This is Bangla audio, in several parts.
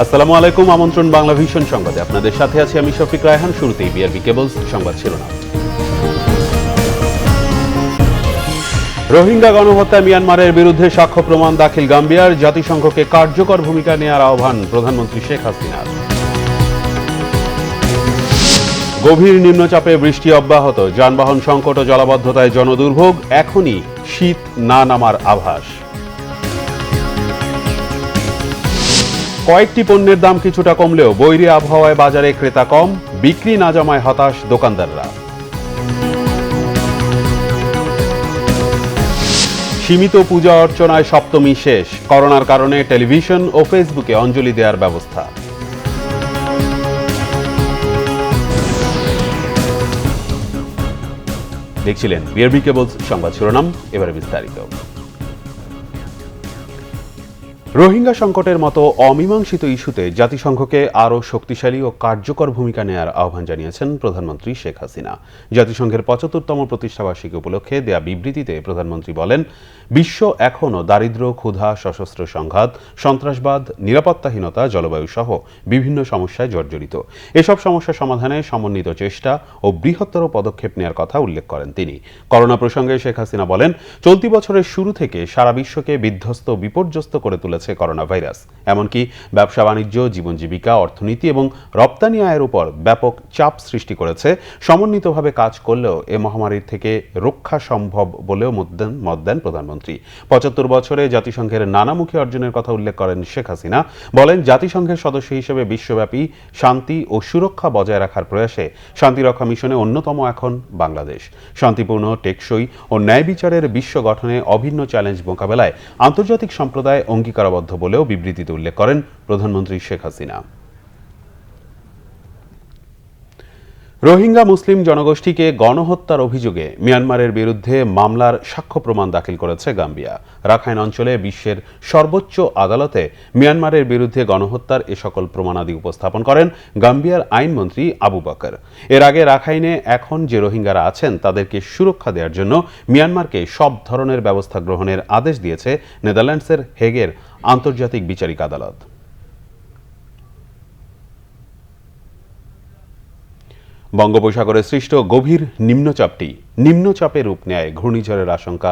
আসসালামু আলাইকুম। আমন্ত্রণ বাংলা ভিশন সংবাদে আপনাদের সাথে আছি আমি শফিক রায়হান। শুরুতেই বিআরবি কেবলস সংবাদ শিরোনাম। রোহিঙ্গা গণহত্যা মিয়ানমারের বিরুদ্ধে সাক্ষ্য প্রমাণ দাখিল গাম্বিয়ার, জাতিসংঘকে কার্যকর ভূমিকা নেওয়ার আহ্বান প্রধানমন্ত্রী শেখ হাসিনার। গভীর নিম্নচাপে বৃষ্টি অব্যাহত, যানবাহন সংকট ও জলাবদ্ধতায় জনদুর্ভোগ, এখনই শীত না নামার আভাস। কয়েকটি পণ্যের দাম কিছুটা কমলেও বৈরী আবহাওয়ায় বাজারে ক্রেতা কম, বিক্রি না জমায় হতাশ দোকানদাররা। সীমিত পূজা অর্চনায় সপ্তমী শেষ, করোনার কারণে টেলিভিশন ও ফেসবুকে অঞ্জলি দেওয়ার ব্যবস্থা। দেখছিলেন বিআরবি কেবলস সংবাদ শিরোনাম, এবারে বিস্তারিত। রোহিঙ্গা সংকটের মতো অমীমাংসিত ইস্যুতে জাতিসংঘকে আরও শক্তিশালী ও কার্যকর ভূমিকা নেওয়ার আহ্বান জানিয়েছেন প্রধানমন্ত্রী শেখ হাসিনা। জাতিসংঘের ৭৫তম প্রতিষ্ঠাবার্ষিকী উপলক্ষে দেয়া বিবৃতিতে প্রধানমন্ত্রী বলেন, বিশ্ব এখনও দারিদ্র্য, ক্ষুধা, সশস্ত্র সংঘাত, সন্ত্রাসবাদ, নিরাপত্তাহীনতা, জলবায়ু সহ বিভিন্ন সমস্যায় জর্জরিত। এসব সমস্যা সমাধানে সমন্বিত চেষ্টা ও বৃহত্তর পদক্ষেপ নেওয়ার কথা উল্লেখ করেন তিনি। করোনা প্রসঙ্গে শেখ হাসিনা বলেন, চলতি বছরের শুরু থেকে সারা বিশ্বকে বিধ্বস্ত, বিপর্যস্ত করে তুলেছে করোনা ভাইরাস। এমনকি ব্যবসা বাণিজ্য, জীবন জীবিকা, অর্থনীতি এবং রপ্তানি আয়ের উপর ব্যাপক চাপ সৃষ্টি করেছে। সমন্বিতভাবে কাজ করলেও এ মহামারীর থেকে রক্ষা সম্ভব বলেও মত দেন প্রধানমন্ত্রী। ৭৫ বছরে জাতিসংঘের নানামুখী অর্জনের কথা উল্লেখ করেন শেখ হাসিনা। বলেন, জাতিসংঘের সদস্য হিসেবে বিশ্বব্যাপী শান্তি ও সুরক্ষা বজায় রাখার প্রয়াসে শান্তিরক্ষা মিশনে অন্যতম এখন বাংলাদেশ। শান্তিপূর্ণ, টেকসই ও ন্যায় বিচারের বিশ্ব গঠনে অভিন্ন চ্যালেঞ্জ মোকাবেলায় আন্তর্জাতিক সম্প্রদায় অঙ্গীকারবদ্ধ বলেও বিবৃতিতে উল্লেখ করেন প্রধানমন্ত্রী শেখ হাসিনা। রোহিঙ্গা মুসলিম জনগোষ্ঠীকে গণহত্যার অভিযোগে মিয়ানমারের বিরুদ্ধে মামলার সাক্ষ্য প্রমাণ দাখিল করেছে গাম্বিয়া। রাখাইন অঞ্চলে বিশ্বের সর্বোচ্চ আদালতে মিয়ানমারের বিরুদ্ধে গণহত্যার এ সকল প্রমাণাদি উপস্থাপন করেন গাম্বিয়ার আইনমন্ত্রী আবু বকর। এর আগে রাখাইনে এখন যে রোহিঙ্গারা আছেন তাদেরকে সুরক্ষা দেওয়ার জন্য মিয়ানমারকে সব ধরনের ব্যবস্থা গ্রহণের আদেশ দিয়েছে নেদারল্যান্ডসের হেগের আন্তর্জাতিক বিচারিক আদালত। বঙ্গোপসাগরে সৃষ্ট গভীর নিম্নচাপে রূপ নেয় ঘূর্ণিঝড়ের আশঙ্কা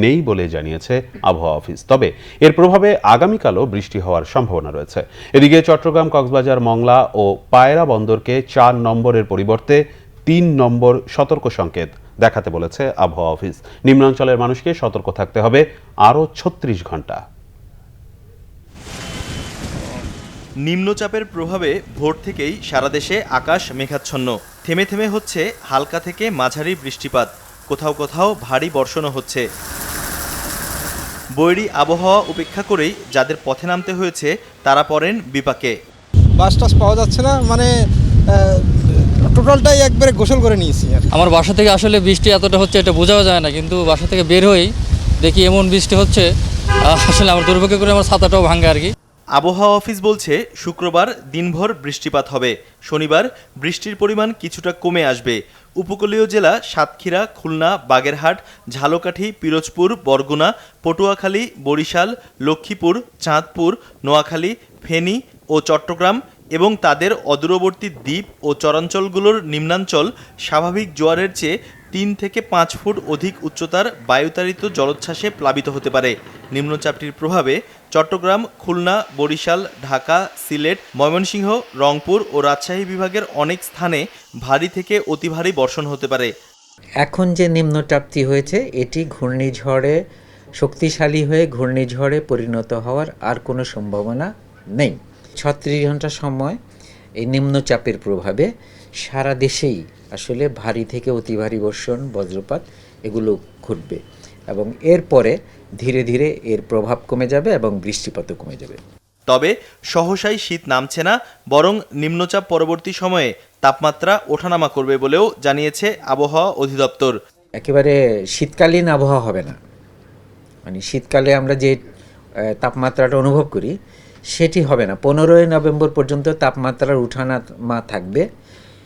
নেই বলে জানিয়েছে আবহাওয়া অফিস। তবে এর প্রভাবে আগামীকালও বৃষ্টি হওয়ার সম্ভাবনা রয়েছে। এদিকে চট্টগ্রাম, কক্সবাজার, মংলা ও পায়রা বন্দরকে ৪ নম্বরের পরিবর্তে ৩ নম্বর সতর্ক সংকেত দেখাতে বলেছে আবহাওয়া অফিস। নিম্নাঞ্চলের মানুষকে সতর্ক থাকতে হবে আরও ৩৬ ঘন্টা। নিম্নচাপের প্রভাবে ভোর থেকেই সারা দেশে আকাশ মেঘাচ্ছন্ন। থেমে থেমে হচ্ছে হালকা থেকে মাঝারি বৃষ্টিপাত, কোথাও কোথাও ভারী বর্ষণও হচ্ছে। বৈরী আবহাওয়া উপেক্ষা করেই যাদের পথে নামতে হয়েছে তারা পড়েন বিপাকে। বাস টাস পাওয়া যাচ্ছে না, মানে টোটালটাই একবারে গোসল করে নিয়েছি। আমার বাসা থেকে আসলে বৃষ্টি এতটা হচ্ছে এটা বোঝাও যায় না, কিন্তু বাসা থেকে বের হয়েই দেখি এমন বৃষ্টি হচ্ছে, আসলে আমার দুর্ভাগ্য করে আমার ছাতাটাও ভাঙে আর কি। আবহাওয়া অফিস বলছে শুক্রবার দিনভর বৃষ্টিপাত হবে, শনিবার বৃষ্টির পরিমাণ কিছুটা কমে আসবে। উপকূলীয় জেলা সাতক্ষীরা, খুলনা, বাগেরহাট, ঝালকাঠি, পিরোজপুর, বরগুনা, পটুয়াখালী, বরিশাল, লক্ষ্মীপুর, চাঁদপুর, নোয়াখালী, ফেনী ও চট্টগ্রাম এবং তাদের অদূরবর্তী দ্বীপ ও চরাঞ্চলগুলোর নিম্নাঞ্চল স্বাভাবিক জোয়ারের চেয়ে ৩ থেকে ৫ ফুট অধিক উচ্চতার বায়ুতাড়িত জলোচ্ছ্বাসে প্লাবিত হতে পারে। নিম্নচাপটির প্রভাবে চট্টগ্রাম, খুলনা, বরিশাল, ঢাকা, সিলেট, ময়মনসিংহ, রংপুর ও রাজশাহী বিভাগের অনেক স্থানে ভারী থেকে অতি ভারী বর্ষণ হতে পারে। এখন যে নিম্নচাপটি হয়েছে এটি ঘূর্ণিঝড়ে শক্তিশালী হয়ে ঘূর্ণিঝড়ে পরিণত হওয়ার আর কোনো সম্ভাবনা নেই। ৩৬ ঘন্টা সময় এই নিম্নচাপের প্রভাবে সারা দেশেই আসলে ভারী থেকে অতি ভারী বর্ষণ, বজ্রপাত এগুলো ঘটবে এবং এরপরে ধীরে ধীরে এর প্রভাব কমে যাবে এবং বৃষ্টিপাতও কমে যাবে। তবে সহসাই শীত নামছে না, বরং নিম্নচাপ পরবর্তী সময়ে তাপমাত্রা ওঠানামা করবে বলেও জানিয়েছে আবহাওয়া অধিদপ্তর। একেবারে শীতকালীন আবহাওয়া হবে না, মানে শীতকালে আমরা যে তাপমাত্রাটা অনুভব করি সেটি হবে না। 15ই নভেম্বর পর্যন্ত তাপমাত্রার উঠানামা থাকবে,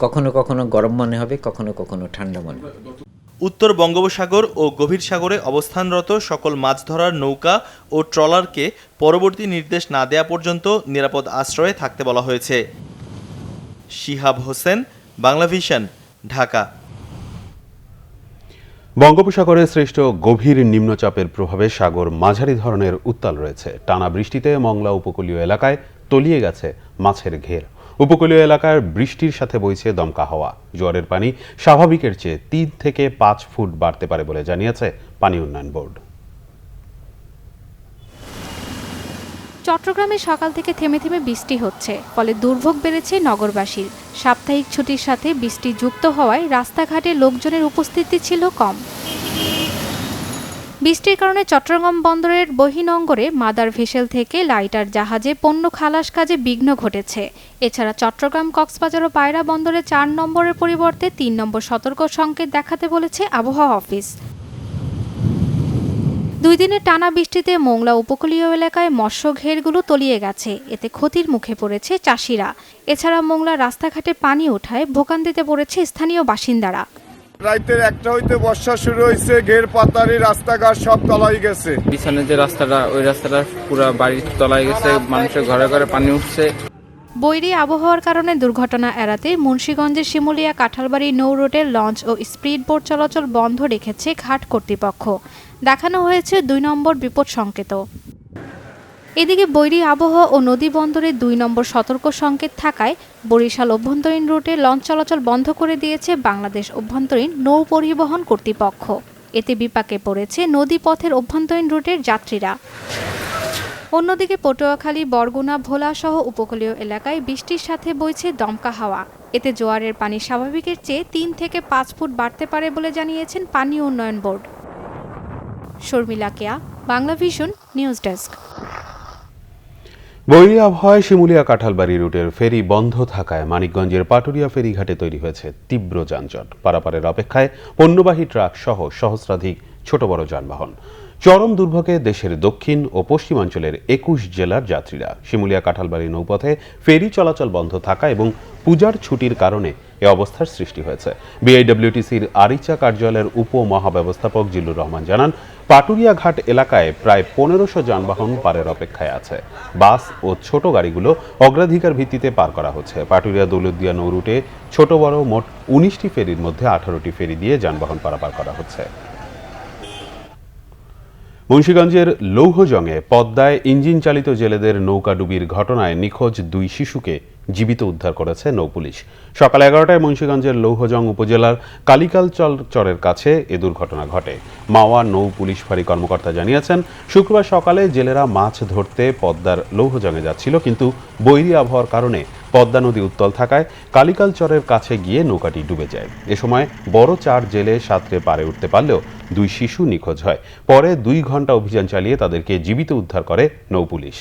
কখনো কখনো গরম মনে হবে, কখনো কখনো ঠান্ডা মনে হবে। উত্তর বঙ্গোপসাগর ও গভীর সাগরে অবস্থানরত সকল মাছ ধরার নৌকা ও ট্রলারকে পরবর্তী নির্দেশ না দেয়া পর্যন্ত নিরাপদ আশ্রয়ে থাকতে বলা হয়েছে। শিহাব হোসেন, বাংলাভিশন, ঢাকা। বঙ্গোপসাগরে সৃষ্ট গভীর নিম্নচাপের প্রভাবে সাগর মাঝারি ধরনের উত্তাল রয়েছে। টানা বৃষ্টিতে মংলা উপকূলীয় এলাকায় তলিয়ে গেছে মাছের ঘের। উপকূলীয় এলাকার বৃষ্টির সাথে বইছে দমকা হাওয়া। জোয়ারের পানি স্বাভাবিকের চেয়ে 3 থেকে 5 ফুট বাড়তে পারে বলে জানিয়েছে পানি উন্নয়ন বোর্ড। চট্টগ্রামে সকাল থেকে থেমে থেমে বৃষ্টি হচ্ছে, ফলে দুর্ভোগ বেড়েছে নগরবাসীর। সাপ্তাহিক ছুটির সাথে বৃষ্টি যুক্ত হওয়ায় রাস্তাঘাটে লোকজনের উপস্থিতি ছিল কম। বৃষ্টির কারণে চট্টগ্রাম বন্দরের বহির্নোঙরে মাদার ভেসেল থেকে লাইটার জাহাজে পণ্য খালাস কাজে বিঘ্ন ঘটেছে। এছাড়া চট্টগ্রাম, কক্সবাজার ও পায়রা বন্দরে 4 নম্বরের পরিবর্তে 3 নম্বর সতর্ক সংকেত দেখাতে বলেছে আবহাওয়া অফিস। 2 দিনের টানা বৃষ্টিতে মোংলা উপকূলীয় এলাকায় মৎস্য ঘেরগুলো তলিয়ে গেছে। এতে ক্ষতির মুখে পড়েছে চাষিরা। এছাড়া মোংলা রাস্তাঘাটে পানি ওঠায় ভোগান্তিতে পড়েছে স্থানীয় বাসিন্দারা। রাইতের 1টা হইতে বর্ষা শুরু হয়েছে, ঘের পাতারি রাস্তাঘাট সব তলায় গেছে। পিছনে যে রাস্তাটা, ওই রাস্তাটা পুরো বাড়ির তলায় গেছে, মানুষের ঘরে ঘরে পানি উঠছে। বৈরী আবহাওয়ার কারণে দুর্ঘটনা এড়াতে মুন্সিগঞ্জের শিমুলিয়া কাঁঠালবাড়ি নৌ রোডে লঞ্চ ও স্পিড বোট চলাচল বন্ধ রেখেছে ঘাট কর্তৃপক্ষ। দেখানো হয়েছে 2 নম্বর বিপদ সংকেত। এদিকে বৈরী আবহাওয়া ও নদী বন্দরে 2 নম্বর সতর্ক সংকেত থাকায় বরিশাল অভ্যন্তরীণ রুটে লঞ্চ চলাচল বন্ধ করে দিয়েছে বাংলাদেশ অভ্যন্তরীণ নৌ পরিবহন কর্তৃপক্ষ। এতে বিপাকে পড়েছে নদীপথের অভ্যন্তরীণ রুটের যাত্রীরা। অন্যদিকে পটুয়াখালী, বরগুনা, ভোলা সহ উপকূলীয় এলাকায় বৃষ্টির সাথে বইছে দমকা হাওয়া। এতে জোয়ারের পানি স্বাভাবিকের চেয়ে 3 থেকে 5 ফুট বাড়তে পারে বলে জানিয়েছেন পানি উন্নয়ন বোর্ড। শর্মিলা কেয়া, বাংলাভিশন, নিউজ ডেস্ক। বৈরী আবহাওয়ায় শিমুলিয়া কাঁঠালবাড়ি রুটের ফেরি বন্ধ থাকায় মানিকগঞ্জের পাটুরিয়া ফেরিঘাটে তৈরি হয়েছে তীব্র যানজট। পারাপারের অপেক্ষায় পণ্যবাহী ট্রাক সহ সহস্রাধিক ছোট বড় যানবাহন। চরম দুর্ভোগে দেশের দক্ষিণ ও পশ্চিমাঞ্চলের 21 জেলার যাত্রীরা। শিমুলিয়া কাঁঠালবাড়ি নৌপথে ফেরি চলাচল বন্ধ থাকা এবং পূজার ছুটির কারণে এ অবস্থার সৃষ্টি হয়েছে। বিআইডব্লিউটিসির আরিচা কার্যালয়ের উপমহাব্যবস্থাপক জিল্লুর রহমান জানান, পাটুরিয়া ঘাট এলাকায় প্রায় 1500 যানবাহন পারের অপেক্ষায় আছে। বাস ও ছোট গাড়িগুলো অগ্রাধিকার ভিত্তিতে পার করা হচ্ছে। পাটুরিয়া দৌলতদিয়া নৌ রুটে ছোট বড় মোট 19টি ফেরির মধ্যে 18টি ফেরি দিয়ে যানবাহন পারাপার করা হচ্ছে। মুন্সিগঞ্জের লৌহজংয়ে পদ্মায় ইঞ্জিন চালিত জেলেদের নৌকাডুবির ঘটনায় নিখোঁজ 2 শিশুকে জীবিত উদ্ধার করেছে নৌপুলিশ। সকাল 11টায় মুন্সিগঞ্জের লৌহজং উপজেলার কালিকালচর চরের কাছে এ দুর্ঘটনা ঘটে। মাওয়া নৌ পুলিশ ফাঁড়ি কর্মকর্তা জানিয়েছেন, শুক্রবার সকালে জেলেরা মাছ ধরতে পদ্মার লৌহজংয়ে যাচ্ছিল, কিন্তু বৈরী আবহাওয়ার কারণে পদ্মা নদী উত্তল থাকায় কালিকালচরের কাছে গিয়ে নৌকাটি ডুবে যায়। এ সময় বড় 4 জেলে সাঁতরে পারে উঠতে পারলেও 2 শিশু নিখোঁজ হয়। পরে 2 ঘন্টা অভিযান চালিয়ে তাদেরকে জীবিত উদ্ধার করে নৌপুলিশ।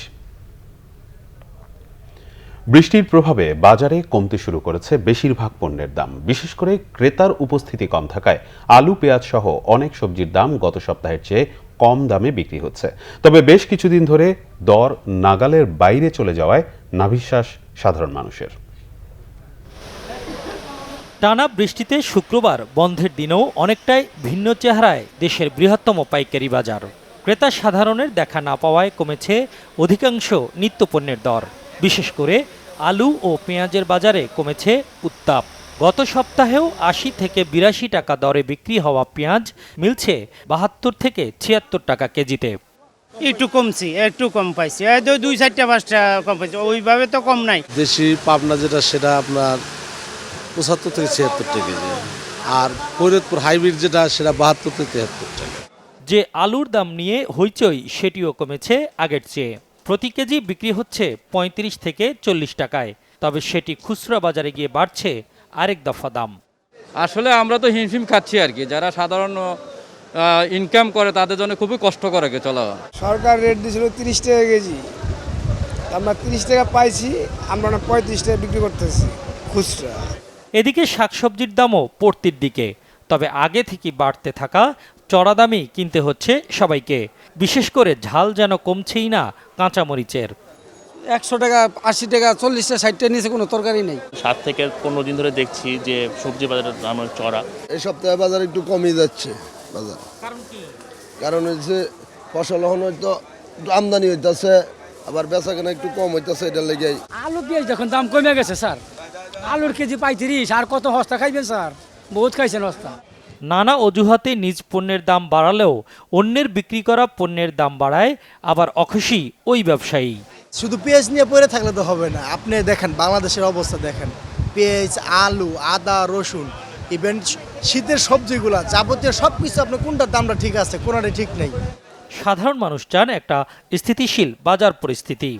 বৃষ্টির প্রভাবে বাজারে কমতে শুরু করেছে বেশিরভাগ পণ্যের দাম। বিশেষ করে ক্রেতার উপস্থিতি কম থাকায় আলু, পেঁয়াজ সহ অনেক সবজির দাম গত সপ্তাহের চেয়ে কম দামে বিক্রি হচ্ছে। তবে বেশ কিছুদিন ধরে দর নাগালের বাইরে চলে যাওয়ায় নাভিশ্বাস সাধারণ মানুষের। টানা বৃষ্টিতে শুক্রবার বন্ধের দিনেও অনেকটাই ভিন্ন চেহারায় দেশের বৃহত্তম পাইকারি বাজার। ক্রেতা সাধারণের দেখা না পাওয়ায় কমেছে অধিকাংশ নিত্যপণ্যের দর। বিশেষ করে আলু ও পেঁয়াজের বাজারে কমেছে উত্তাপ। গত সপ্তাহেও 80 থেকে 82 টাকা দরে বিক্রি হওয়া পেঁয়াজ মিলছে 72 থেকে 76 টাকা কেজিতে। একটু কমছি, একটু কম পাইছি, 2-4-5 কম পাইছি, ওইভাবে তো কম নাই। দেশি পাবনা যেটা সেটা আপনার 75 থেকে 76 টাকা কেজি, আর ফরিদপুর হাইব্রিড যেটা সেটা 72 থেকে 73 টাকা। যে আলুর দাম নিয়ে হইচই সেটিও কমেছে আগের চেয়ে। প্রতি কেজি বিক্রি হচ্ছে 35 থেকে 40 টাকায়, তবে সেটি খুচরা বাজারে গিয়ে বাড়ছে আরেক দফা দাম। আসলে আমরা তো হিমশিম খাচ্ছি আর কি, যারা সাধারণ ইনকাম করে তাদের জন্য খুবই কষ্ট করে চলা। সরকার রেট দিয়েছিল 30 টাকা কেজি, আমরা 30 টাকা পাইছি, আমরা 35 টাকা বিক্রি করতেছি খুচরা। এদিকে শাকসবজির দামও পড়তির দিকে, তবে আগে থেকে বাড়তে থাকা চড়া দামই কিনতে হচ্ছে সবাইকে। বিশেষ করে ঝাল যেন কমছেই না কাঁচামরিচের। 100 টাকা 80 টাকা 40টা 60টা নিচে কোনো তরকারি নেই। 7 থেকে 15 দিন ধরে দেখছি যে সবজি বাজারের দাম চড়া। এই সপ্তাহে বাজার একটু কমই যাচ্ছে বাজার। কারণ হচ্ছে ফসল হয়তো আমদানি হইতেছে, আবার বেচা কেনা একটু কম হইতেছে, এটার লেগে। আলু পেঁয়াজ যখন দাম কমে গেছে স্যার, আলুর কেজি 35, আর কত হস্তা খাইবেন স্যার? বহুত খাইছেন হস্তা। নানা অজুহাতে নিজ পণ্যের দাম বাড়ালেও অন্যের বিক্রি করা পণ্যের দাম বাড়ায় আবার অখুশি ওই ব্যবসায়ী। শুধু পেঁয়াজ নিয়ে পড়ে থাকলে তো হবে না। আপনি দেখেন বাংলাদেশের অবস্থা দেখেন, পেঁয়াজ, আলু, আদা, রসুন, ইভেন শীতের সবজিগুলা, যাবতীয় সব কিছু আপনার কোনটার দামটা ঠিক আছে, কোনটাই ঠিক নেই। সাধারণ মানুষ চান একটা স্থিতিশীল বাজার পরিস্থিতি।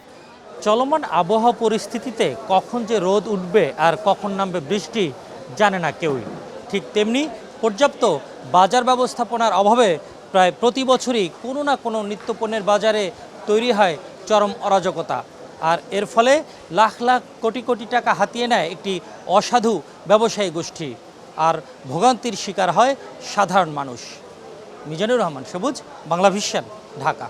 চলমান আবহাওয়া পরিস্থিতিতে কখন যে রোদ উঠবে আর কখন নামবে বৃষ্টি জানে না কেউই। ঠিক তেমনি পর্যাপ্ত বাজার ব্যবস্থাপনার অভাবে প্রায় প্রতি বছরই কোনো না কোনো নিত্যপণ্যের বাজারে তৈরি হয় চরম অরাজকতা, আর এর ফলে লাখ লাখ কোটি কোটি টাকা হাতিয়ে নেয় একটি অসাধু ব্যবসায়ী গোষ্ঠী, আর ভোগান্তির শিকার হয় সাধারণ মানুষ। মিজানুর রহমান সবুজ, বাংলা ভিশন, ঢাকা।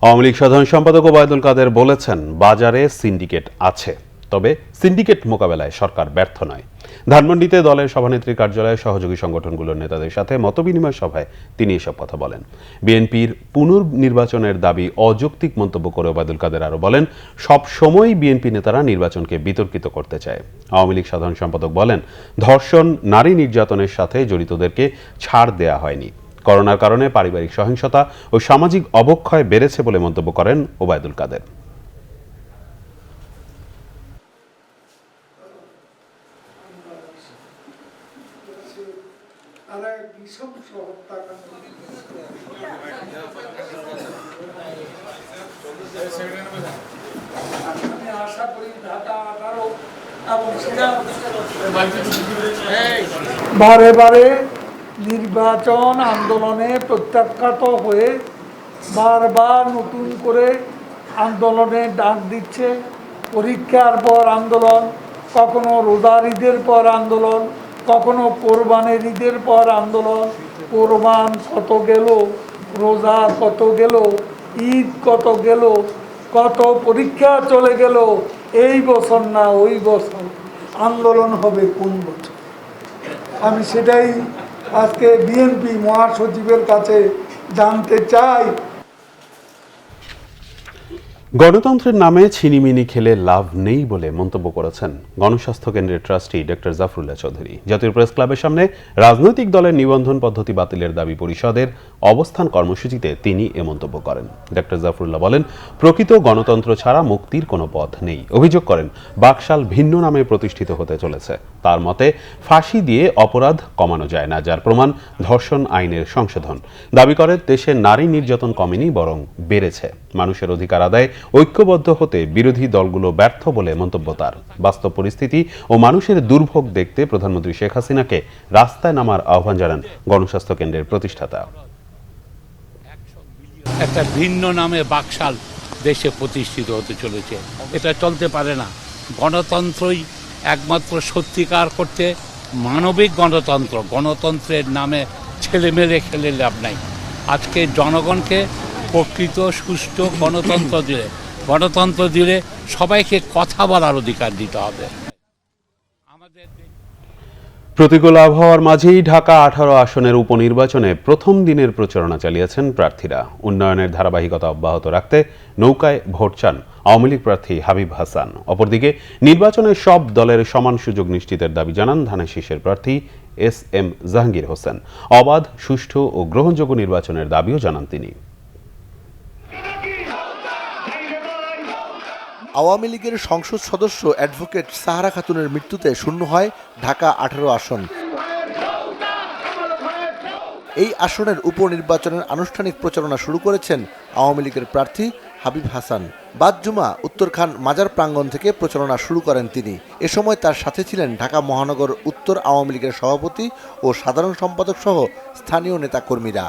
আওয়ামী লীগ সাধারণ সম্পাদক ওবায়দুল কাদের বলেছেন, বাজারে সিন্ডিকেট আছে, তবে সিন্ডিকেট মোকাবেলায় সরকার ব্যর্থ নয়। ধানমন্ডিতে দলের সভানেত্রীর কার্যালয়ে সহযোগী সংগঠনগুলোর নেতাদের সাথে মতবিনিময় সভায় তিনি এসব কথা বলেন। বিএনপির পুনর্নির্বাচনের দাবি অযৌক্তিক মন্তব্য করে ওবায়দুল কাদের আরও বলেন, সব সময় বিএনপি নেতারা নির্বাচনকে বিতর্কিত করতে চায়। আওয়ামী লীগ সাধারণ সম্পাদক বলেন, ধর্ষণ, নারী নির্যাতনের সাথে জড়িতদেরকে ছাড় দেয়া হয়নি। করোনার কারণে পারিবারিক সহিংসতা ও সামাজিক অবক্ষয় বেড়েছে বলে মন্তব্য করেন ওবায়দুল কাদের। বারে বারে নির্বাচন আন্দোলনে প্রত্যাখ্যাত হয়ে বারবার নতুন করে আন্দোলনে ডাক দিচ্ছে। পরীক্ষার পর আন্দোলন, কখনো রোজার ঈদের পর আন্দোলন, কখনো কোরবানের ঈদের পর আন্দোলন। কোরবান কত গেল, রোজা কত গেল, ঈদ কত গেল, কত পরীক্ষা চলে গেল, এই বছর না ওই বছর আন্দোলন হবে কোন বছর? আমি সেটাই আজকে বিএনপি মহাসচিবের কাছে জানতে চাই। গণতন্ত্রের নামে ছিনিমিনি খেলে লাভ নেই বলে মন্তব্য করেছেন গণস্বাস্থ্য কেন্দ্রের ট্রাস্টি ডক্টর জাফরুল্লাহ চৌধুরী। জাতীয় প্রেস ক্লাবের সামনে রাজনৈতিক দলের নিবন্ধন পদ্ধতি বাতিলের দাবি পরিষদের অবস্থান কর্মসূচিতে তিনি এ মন্তব্য করেন। ডক্টর জাফরুল্লাহ বলেন, প্রকৃত গণতন্ত্র ছাড়া মুক্তির কোনো পথ নেই। অভিযোগ করেন, বাকশাল ভিন্ন নামে প্রতিষ্ঠিত হতে চলেছে। তার মতে, ফাঁসি দিয়ে অপরাধ কমানো যায় না, যার প্রমাণ ধর্ষণ আইনের সংশোধন। দাবি করেন, দেশে নারী নির্যাতন কমেনি, বরং বেড়েছে। মানুষের অধিকার আদায় ঐক্যবদ্ধ হতে বিরোধী দলগুলো ব্যর্থ বলে মন্তব্য তার। বাস্তব পরিস্থিতি ও মানুষের দুর্ভোগ দেখতে প্রধানমন্ত্রী শেখ হাসিনাকে রাস্তায় নামার আহ্বান জানান গণস্বাস্থ্য কেন্দ্রের প্রতিষ্ঠাতা। একটা ভিন্ন নামে বাকশাল দেশে প্রতিষ্ঠিত হতে চলেছে, এটা চলতে পারে না। গণতন্ত্রই একমাত্র সত্যিকার করতে মানবিক গণতন্ত্র। গণতন্ত্রের নামে ছেলেমেলে খেলে লাভ নাই। আজকে জনগণকে প্রকৃত সুষ্ঠু গণতন্ত্র দিলে সবাইকে কথা বলার অধিকার দিতে হবে। প্রতিকূল আবহাওয়ার মাঝেই ঢাকা 18 আসনের উপনির্বাচনে প্রথম দিনের প্রচারণা চালিয়েছেন প্রার্থীরা। উন্নয়নের ধারাবাহিকতা অব্যাহত রাখতে নৌকায় ভোট চান আওয়ামী লীগ প্রার্থী হাবিব হাসান। অপরদিকে নির্বাচনে সব দলের সমান সুযোগ নিশ্চিতের দাবি জানান ধানের প্রার্থী SM জাহাঙ্গীর হোসেন। অবাধ, সুষ্ঠু ও গ্রহণযোগ্য নির্বাচনের দাবিও জানান তিনি। আওয়ামী লীগের সংসদ সদস্য অ্যাডভোকেট সাহারা খাতুনের মৃত্যুতে শূন্য হয় ঢাকা 18 আসন। এই আসনের উপনির্বাচনের আনুষ্ঠানিক প্রচারণা শুরু করেছেন আওয়ামী লীগের প্রার্থী হাবিব হাসান। বাদ জুমা উত্তরখান মাজার প্রাঙ্গণ থেকে প্রচারণা শুরু করেন তিনি। এ সময় তার সাথে ছিলেন ঢাকা মহানগর উত্তর আওয়ামী লীগের সভাপতি ও সাধারণ সম্পাদক সহ স্থানীয় নেতাকর্মীরা।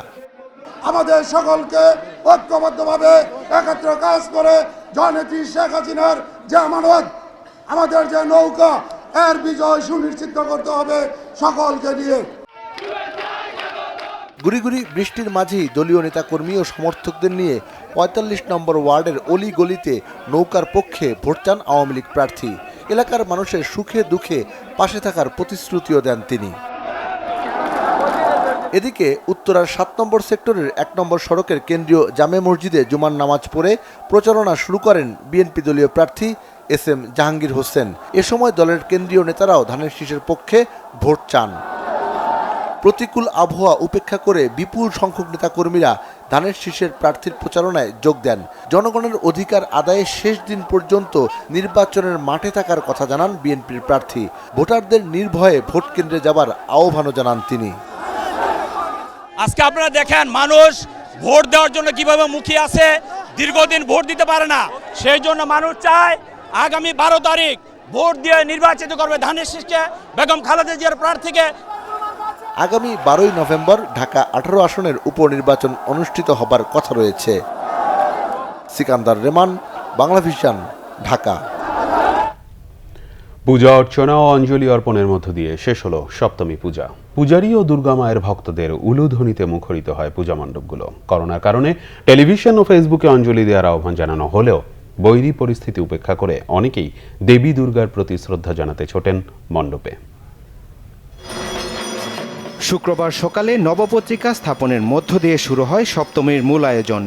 আমাদের সকলকে ঐক্যবদ্ধভাবে একত্র কাজ করে জননেত্রী শেখ হাসিনার যে আমানত, আমাদের যে নৌকা, এর বিজয় সুনিশ্চিত করতে হবে সকলকে নিয়ে। গুড়ি বৃষ্টির মাঝেই দলীয় নেতাকর্মী ও সমর্থকদের নিয়ে ৪৫ নম্বর ওয়ার্ডের অলি গলিতে নৌকার পক্ষে ভোট চান আওয়ামী লীগ প্রার্থী। এলাকার মানুষের সুখে দুঃখে পাশে থাকার প্রতিশ্রুতিও দেন তিনি। এদিকে উত্তরার ৭ নম্বর সেক্টরের ১ নম্বর সড়কের কেন্দ্রীয় জামে মসজিদে জুমার নামাজ পড়ে প্রচারণা শুরু করেন বিএনপি দলীয় প্রার্থী এস.এম. জাহাঙ্গীর হোসেন। এ সময় দলের কেন্দ্রীয় নেতারাও ধানের শীষের পক্ষে ভোট চান। প্রতিকূল আবহাওয়া উপেক্ষা করে বিপুল সংখ্যক নেতাকর্মীরা ধানের শীষের প্রার্থীর প্রচারণায় যোগ দেন। জনগণের অধিকার আদায়ের শেষ দিন পর্যন্ত নির্বাচনের মাঠে থাকার কথা জানান বিএনপির প্রার্থী। ভোটারদের নির্ভয়ে ভোট কেন্দ্রে যাবার আহ্বানও জানান তিনি। আজকে আপনারা দেখেন মানুষ ভোট দেওয়ার জন্য কিভাবে মুখিয়ে আছে, দীর্ঘদিন ভোট দিতে পারে না। সেই জন্য মানুষ চায় আগামী 12 তারিখ ভোট দিয়ে নির্বাচিত করবে ধানের শীষকে, বেগম খালেদা জিয়ার প্রার্থীকে। আগামী 12ই নভেম্বর ঢাকা 18 আসনের উপনির্বাচন অনুষ্ঠিত হবার কথা রয়েছে। সিকান্দার রেমান, বাংলাভিশন, ঢাকা। পূজা অর্চনা ও অঞ্জলি অর্পণের মধ্য দিয়ে শেষ হলো সপ্তমী পূজা। পূজারী ও দুর্গা মায়ের ভক্তদের উলুধ্বনিতে মুখরিত হয় পূজা মণ্ডপগুলো। করোনার কারণে টেলিভিশন ও ফেসবুকে অঞ্জলি দেওয়ার আহ্বান জানানো হলেও বৈরী পরিস্থিতি উপেক্ষা করে অনেকেই দেবী দুর্গার প্রতি শ্রদ্ধা জানাতে ছোটেন মণ্ডপে। শুক্রবার সকালে নবপত্রিকা স্থাপনের মধ্য দিয়ে শুরু হয় সপ্তমীর মূল আয়োজন।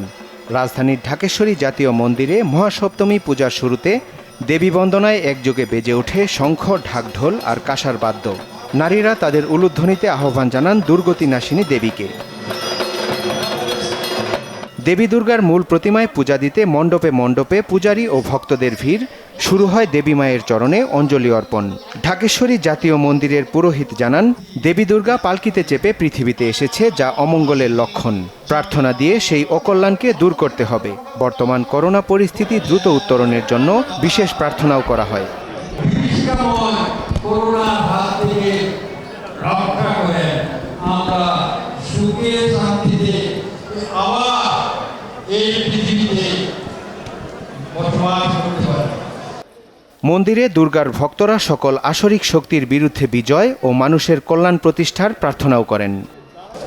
রাজধানীর ঢাকেশ্বরী জাতীয় মন্দিরে মহাসপ্তমী পূজার শুরুতে দেবী বন্দনায় একযোগে বেজে ওঠে শঙ্খ, ঢাকঢোল আর কাঁসার বাদ্য। নারীরা তাদের উলুধ্বনিতে আহ্বান জানান দুর্গতি নাশিনী দেবীকে। দেবী দুর্গার মূল প্রতিমায় পূজা দিতে মণ্ডপে মণ্ডপে পূজারী ও ভক্তদের ভিড়। শুরু হয় দেবী মায়ের চরণে অঞ্জলি অর্পণ। ঢাকেশ্বরী জাতীয় মন্দিরের পুরোহিত জানান, দেবী দুর্গা পালকিতে চেপে পৃথিবীতে এসেছে, যা অমঙ্গলের লক্ষণ। প্রার্থনা দিয়ে সেই অকল্যাণকে দূর করতে হবে। বর্তমান করোনা পরিস্থিতি দ্রুত উত্তরণের জন্য বিশেষ প্রার্থনাও করা হয়। মন্দিরে দুর্গার ভক্তরা সকল আসরিক শক্তির বিরুদ্ধে বিজয় ও মানুষের কল্যাণ প্রতিষ্ঠার প্রার্থনাও করেন।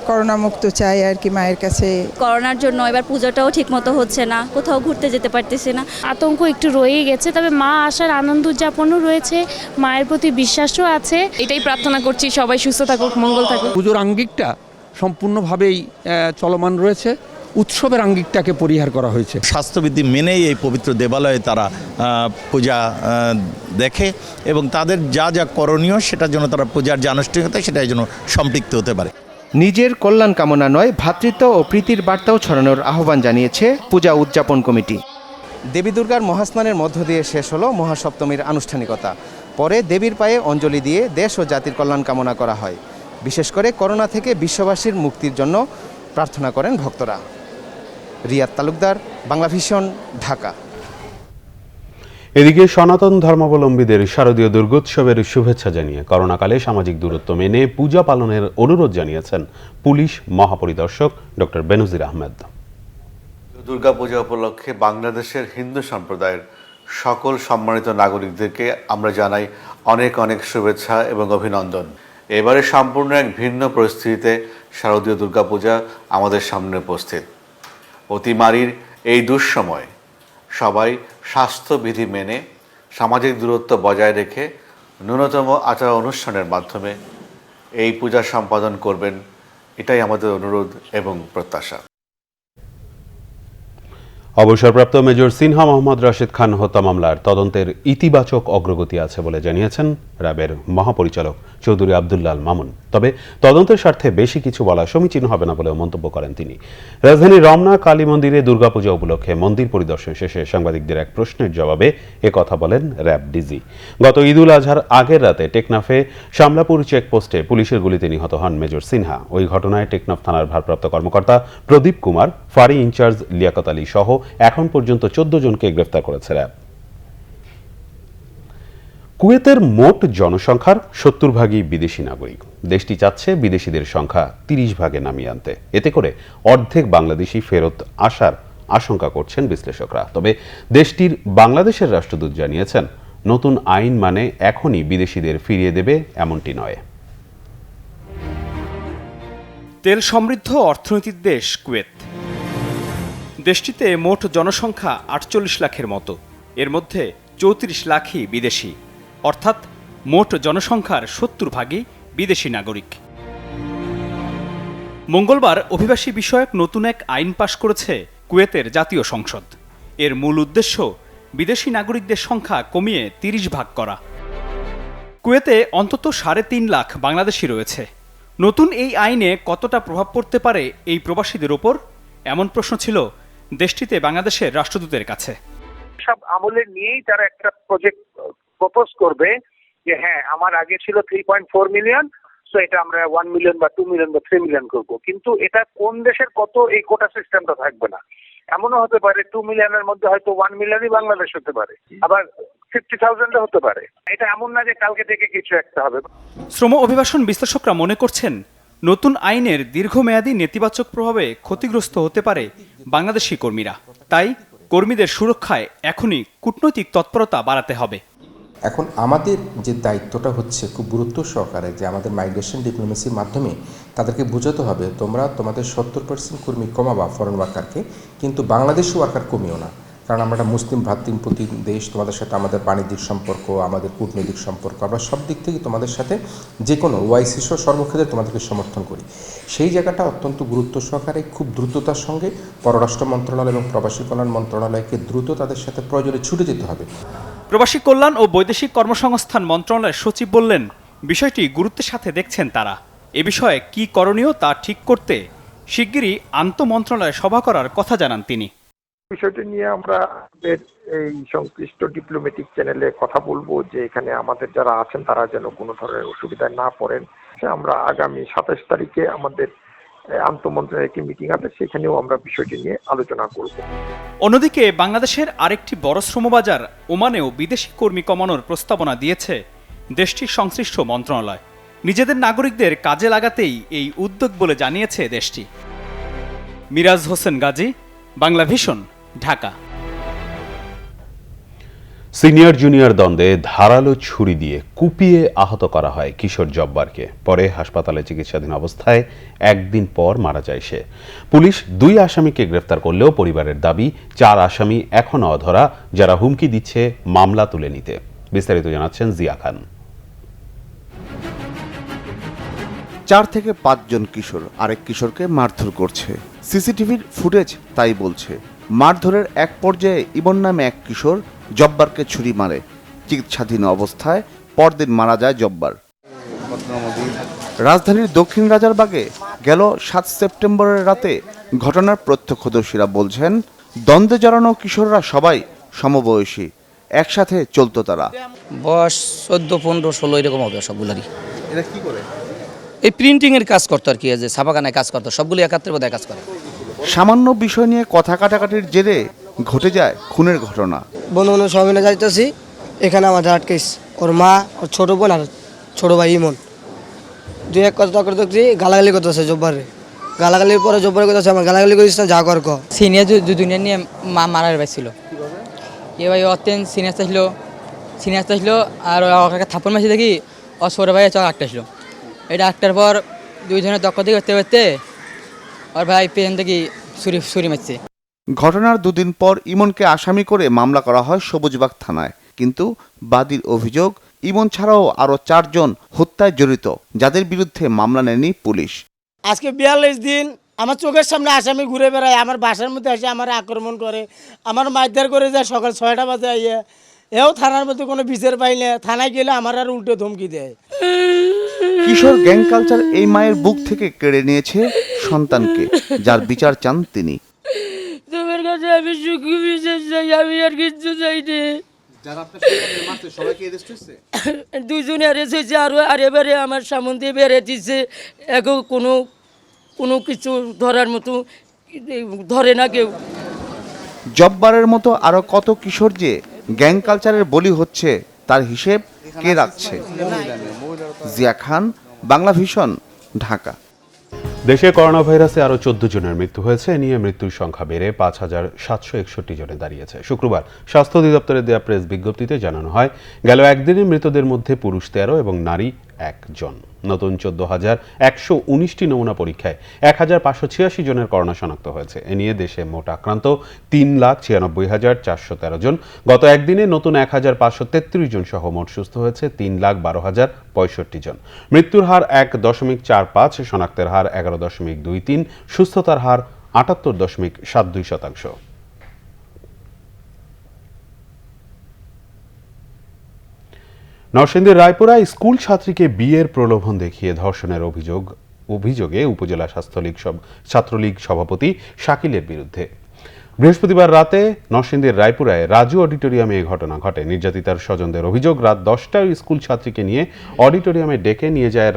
করোনা মুক্ত চাই আর কি মায়ের কাছে। করোনার জন্য এবার পূজাটাও ঠিকমতো হচ্ছে না, কোথাও ঘুরতে যেতে পারতেছি না। আতঙ্ক একটু রয়েই গেছে, তবে মা আসার আনন্দ উদযাপনও রয়েছে, মায়ের প্রতি বিশ্বাসও আছে। এটাই প্রার্থনা করছি, সবাই সুস্থ থাকুক, মঙ্গল থাকুক। পুজোর আঙ্গিকটা সম্পূর্ণভাবেই চলমান রয়েছে, উৎসবের আঙ্গিকটাকে পরিহার করা হয়েছে। স্বাস্থ্যবিধি মেনেই এই পবিত্র দেবালয়ে তারা পূজা দেখে এবং তাদের যা যা করণীয় সেটার জন্য তারা পূজার যে আনুষ্ঠানিকতা সেটার জন্য সম্পৃক্ত হতে পারে। নিজের কল্যাণ কামনা নয়, ভ্রাতৃত্ব ও প্রীতির বার্তাও ছড়ানোর আহ্বান জানিয়েছে পূজা উদযাপন কমিটি। দেবী দুর্গার মহাস্নানের মধ্য দিয়ে শেষ হলো মহাসপ্তমীর আনুষ্ঠানিকতা। পরে দেবীর পায়ে অঞ্জলি দিয়ে দেশ ও জাতির কল্যাণ কামনা করা হয়। বিশেষ করে করোনা থেকে বিশ্ববাসীর মুক্তির জন্য প্রার্থনা করেন ভক্তরা। রিয়াদ তালুকদার, বাংলাভিশন, ঢাকা। এদিকে সনাতন ধর্মাবলম্বীদের শারদীয় দুর্গোৎসবের শুভেচ্ছা জানিয়ে করোনাকালে সামাজিক দূরত্ব মেনে পূজা পালনের অনুরোধ জানিয়েছেন পুলিশ মহাপরিদর্শক ডক্টর বেনজির আহমেদ। দুর্গাপূজা উপলক্ষে বাংলাদেশের হিন্দু সম্প্রদায়ের সকল সম্মানিত নাগরিকদেরকে আমরা জানাই অনেক অনেক শুভেচ্ছা এবং অভিনন্দন। এবারে সম্পূর্ণ এক ভিন্ন পরিস্থিতিতে শারদীয় দুর্গাপূজা আমাদের সামনে উপস্থিত। অতিমারির এই দুঃসময় সবাই স্বাস্থ্যবিধি মেনে সামাজিক দূরত্ব বজায় রেখে ন্যূনতম আচার অনুষ্ঠানের মাধ্যমে এই পূজা সম্পাদন করবেন, এটাই আমাদের অনুরোধ এবং প্রত্যাশা। অবসরপ্রাপ্ত মেজর সিনহা মোহাম্মদ রাশেদ খান হত্যা মামলার তদন্তের ইতিবাচক অগ্রগতি আছে বলে জানিয়েছেন র্যাবের মহাপরিচালক চৌধুরী আব্দুল্লাহ আল মামুন। তবে তদন্তের স্বার্থে বেশি কিছু বলা সমীচীন হবে না বলেও মন্তব্য করেন তিনি। রাজধানীর রমনা কালী মন্দিরে দুর্গাপূজা উপলক্ষে মন্দির পরিদর্শন শেষে সাংবাদিকদের এক প্রশ্নের জবাবে একথা বলেন র্যাব ডিজি। গত ঈদ উল আজহার আগের রাতে টেকনাফে শামলাপুর চেকপোস্টে পুলিশের গুলিতে নিহত হন মেজর সিনহা। ওই ঘটনায় টেকনাফ থানার ভারপ্রাপ্ত কর্মকর্তা প্রদীপ কুমার, ফাঁড়ি ইনচার্জ লিয়াকত আলী সহ এখন পর্যন্ত 14 জনকে গ্রেফতার করেছে র্যাব। কুয়েতের মোট জনসংখ্যার 70 ভাগই বিদেশি নাগরিক। দেশটি চাচ্ছে বিদেশিদের সংখ্যা 30 ভাগে নামিয়ে আনতে। এতে করে অর্ধেক বাংলাদেশি ফেরত আসার আশঙ্কা করছেন বিশ্লেষকরা। তবে দেশটির বাংলাদেশের রাষ্ট্রদূত জানিয়েছেন, নতুন আইন মানে এখনই বিদেশিদের ফিরিয়ে দেবে এমনটি নয়। তেল সমৃদ্ধ অর্থনৈতিক দেশ কুয়েত। দেশটিতে মোট জনসংখ্যা ৪৮ লাখের মতো, এর মধ্যে ৩৪ লাখই বিদেশি, অর্থাৎ মোট জনসংখ্যার ৭০ ভাগই বিদেশি নাগরিক। মঙ্গলবার অভিবাসী বিষয়ক নতুন এক আইন পাশ করেছে কুয়েতের জাতীয় সংসদ। এর মূল উদ্দেশ্য বিদেশি নাগরিকদের সংখ্যা কমিয়ে ৩০ ভাগ করা। কুয়েতে অন্তত ৩.৫ লাখ বাংলাদেশি রয়েছে। নতুন এই আইনে কতটা প্রভাব পড়তে পারে এই প্রবাসীদের ওপর, এমন প্রশ্ন ছিল দেশটিতে বাংলাদেশের রাষ্ট্রদূতের কাছে। সব আমলে নিয়েই তারা একটা প্রজেক্ট প্রপোজ করবে যে হ্যাঁ আমার আগে ছিল 3.4 মিলিয়ন, সো এটা আমরা 1 মিলিয়ন বা 2 মিলিয়ন বা 3 মিলিয়ন করব। কিন্তু এটা কোন দেশের কত এই কোটা সিস্টেমটা থাকবে না। এমনও হতে পারে 2 মিলিয়নের মধ্যে হয়তো 1 মিলিয়নই বাংলাদেশ হতে পারে, আবার 50,000 হতে পারে। এটা এমন না যে কালকে থেকে কিছু একটা হবে। শ্রম অভিবাসন বিশ্লেষকরা মনে করছেন নতুন আইনের দীর্ঘমেয়াদী নেতিবাচক প্রভাবে ক্ষতিগ্রস্ত হতে পারে বাংলাদেশি কর্মীরা। তাই কর্মীদের সুরক্ষায় এখনই কূটনৈতিক তৎপরতা বাড়াতে হবে। এখন আমাদের যে দায়িত্বটা হচ্ছে খুব গুরুত্ব সহকারে যে আমাদের মাইগ্রেশন ডিপ্লোমেসির মাধ্যমে তাদেরকে বোঝাতে হবে তোমরা তোমাদের 70% কর্মী কমাবা ফরেন ওয়ার্কারকে, কিন্তু বাংলাদেশি ওয়ার্কার কমিও না, কারণ আমরা একটা মুসলিম ভ্রাতৃপ্রতি দেশ, তোমাদের সাথে আমাদের বাণিজ্যিক সম্পর্ক, আমাদের কূটনৈতিক সম্পর্ক, আমরা সব দিক থেকে তোমাদের সাথে যে কোনো ওয়াইসি সহ সর্বক্ষেত্রে তোমাদেরকে সমর্থন করি। সেই জায়গাটা অত্যন্ত গুরুত্ব সহকারে খুব দ্রুততার সঙ্গে পররাষ্ট্র মন্ত্রণালয় এবং প্রবাসী কল্যাণ মন্ত্রণালয়কে দ্রুত তাদের সাথে প্রয়োজনে ছুটে যেতে হবে। প্রবাসী কল্যাণ ও বৈদেশিক কর্মসংস্থান মন্ত্রণালয়ের সচিব বললেন বিষয়টি গুরুত্বের সাথে দেখছেন তারা। এ বিষয়ে কি করণীয় তা ঠিক করতে শিগগিরই আন্তঃমন্ত্রণালয় সভা করার কথা জানান তিনি। বিষয়টি নিয়ে আমরা এই সংশ্লিষ্ট ডিপ্লোম্যাটিক চ্যানেলে কথা বলবো যে এখানে আমাদের যারা আছেন তারা যেন কোনো ধরনের অসুবিধায় না পড়েন। আমরা আগামী ২৭ তারিখে আমাদের আন্তঃমন্ত্রণালয় একটি মিটিং আছে, সেখানেও আমরা বিষয়টি নিয়ে আলোচনা করব। অন্যদিকে বাংলাদেশের আরেকটি বড় শ্রমবাজার ওমানেও বিদেশি কর্মী কমানোর প্রস্তাবনা দিয়েছে দেশটির সংশ্লিষ্ট মন্ত্রণালয়। নিজেদের নাগরিকদের কাজে লাগাতেই এই উদ্যোগ বলে জানিয়েছে দেশটি। Miraj Hossain Gazi, Bangla Vision, Dhaka. Senior junior দ্বন্দ্বে ধারালো ছুরি দিয়ে কুপিয়ে আহত করা হয় কিশোর জব্বারকে। পরে হাসপাতালে চিকিৎসাধীন অবস্থায় একদিন পর মারা যায় সে। পুলিশ 2 আসামিকে গ্রেফতার করলেও পরিবারের দাবি 4 আসামি এখনও অধরা, যারা হুমকি দিচ্ছে মামলা তুলে নিতে। বিস্তারিত জানাচ্ছেন জিয়া খান। 4 থেকে 5 জন কিশোর আরেক কিশোরকে মারধর করছে। সিসিটিভির ফুটেজ তাই বলছে। মারধরের এক পর্যায়ে ইমন নামে এক কিশোর জব্বারকে ছুরি মারে। চিকিৎসাধীন অবস্থায় পরদিন মারা যায় জব্বার। রাজধানীর দক্ষিণ রাজারবাগে গেল 7 সেপ্টেম্বরের রাতে ঘটনার প্রত্যক্ষদর্শীরা বলছেন দ্বন্দ্বে জড়ানো কিশোররা সবাই সমবয়সী, একসাথে চলতো তারা। বয়স 14, 15, 16 এরকম হবে সবগুলারই। এরা কি করে? এই প্রিন্টিং এর কাজ করতো আর কি, যে ছাপাখানায় কাজ করতো, সবগুলো একাত্রে বোধহয় কাজ করে। সামান্য বিষয় নিয়ে কথা কাটাকাটির জেরে ঘটে যায় খুনের ঘটনা। বন্ধু বান্ধব সবাই মিলে যাইতেছি, এখানে আমাদের আটকেস ওর মা, ওর ছোট বোন আর ছোট ভাই ইমন। 2-1 কথা করতে গালাগালি করতেছে জব্বারে। গালাগালির পরে জব্বারে করতেছে আমার গালাগালি করিস না, যা কর ক। সিনিয়র দুনিয়া নিয়ে মারার পাইছিল। এ ভাই অতেন সিনিয়র আসলো আর ওকে থাপ্পড় মারছি দেখি ও ছোট ভাই চক আটটাছিল। এটা আটটার পর 2 জনের দক্ষ দিয়ে করতে করতে ওর ভাই পেন দেখি ছুরি মারছে। ঘটনার 2 দিন পর ইমনকে আসামি করে মামলা করা হয় সবুজবাগ থানায়, কিন্তু বাদীর অভিযোগ ইমন ছাড়াও আরো 4 জন হত্যায় জড়িত, যাদের বিরুদ্ধে মামলা নেয়নি পুলিশ। আজকে 42 দিন আমার চোখের সামনে আসামি ঘুরে বেড়ায়, আমার বাসার মধ্যে এসে আমার আক্রমণ করে, আমার মারধর করে যায় সকাল 6টা বাজে আইয়ে। এও থানার মধ্যে কোনো বিচার পাই না, থানায় গেলে আমার আর উল্টো ধমকি দেয়। কিশোর গ্যাং কালচার এই মায়ের বুক থেকে কেড়ে নিয়েছে সন্তানকে, যার বিচার চান তিনি। তোমার কাছে আমি সুখী বিশেষ চাই, আমি আর কিছু চাই না। যারা আপনার সন্তানকে মারছে সবাই কি অ্যারেস্ট হয়েছে? 2 জন অ্যারেস্ট হয়েছে, আর এবারে আমার সামনে দিয়ে বেড়ে দিচ্ছে। এখন কোনো কিছু ধরার মতো ধরে না কেউ। জব্বারের মতো আরো কত কিশোর যে গ্যাং কালচারের বলি হচ্ছে তার হিসেব কে রাখছে? জিয়া খান, বাংলা ভিশন, ঢাকা। দেশে করোনা ভাইরাসে আরও 14 জনের মৃত্যু হয়েছে। এ নিয়ে মৃত্যুর সংখ্যা বেড়ে 5,761 জনে দাঁড়িয়েছে। শুক্রবার স্বাস্থ্য অধিদপ্তরের দেওয়া প্রেস বিজ্ঞপ্তিতে জানানো হয়, গেল একদিনে মৃতদের মধ্যে পুরুষ 13 এবং নারী জন। নতুন 14,119টি নমুনা পরীক্ষায় 1,586 জনের করোনা শনাক্ত হয়েছে। এ নিয়ে দেশে মোট আক্রান্ত 3,96,413 জন। গত একদিনে নতুন 1,533 জন সহ মোট সুস্থ হয়েছে 3,12,065 জন। মৃত্যুর হার 1.45, শনাক্তের হার 11.23, সুস্থতার হার 78.72%। নরসিংদীর রায়পুরায় স্কুল ছাত্রীকে বিয়ের প্রলোভন দেখিয়ে ধর্ষণের অভিযোগে উপজেলা ছাত্রলীগ সভাপতি শাকিলের বিরুদ্ধে বৃহস্পতিবার রাতে নরসিংদীর রায়পুরায় রাজু অডিটোরিয়ামে এই ঘটনা ঘটে। নির্যাতিতার স্বজনদের অভিযোগ, রাত 10টায় স্কুল ছাত্রীকে নিয়ে অডিটোরিয়ামে ডেকে নিয়ে যায়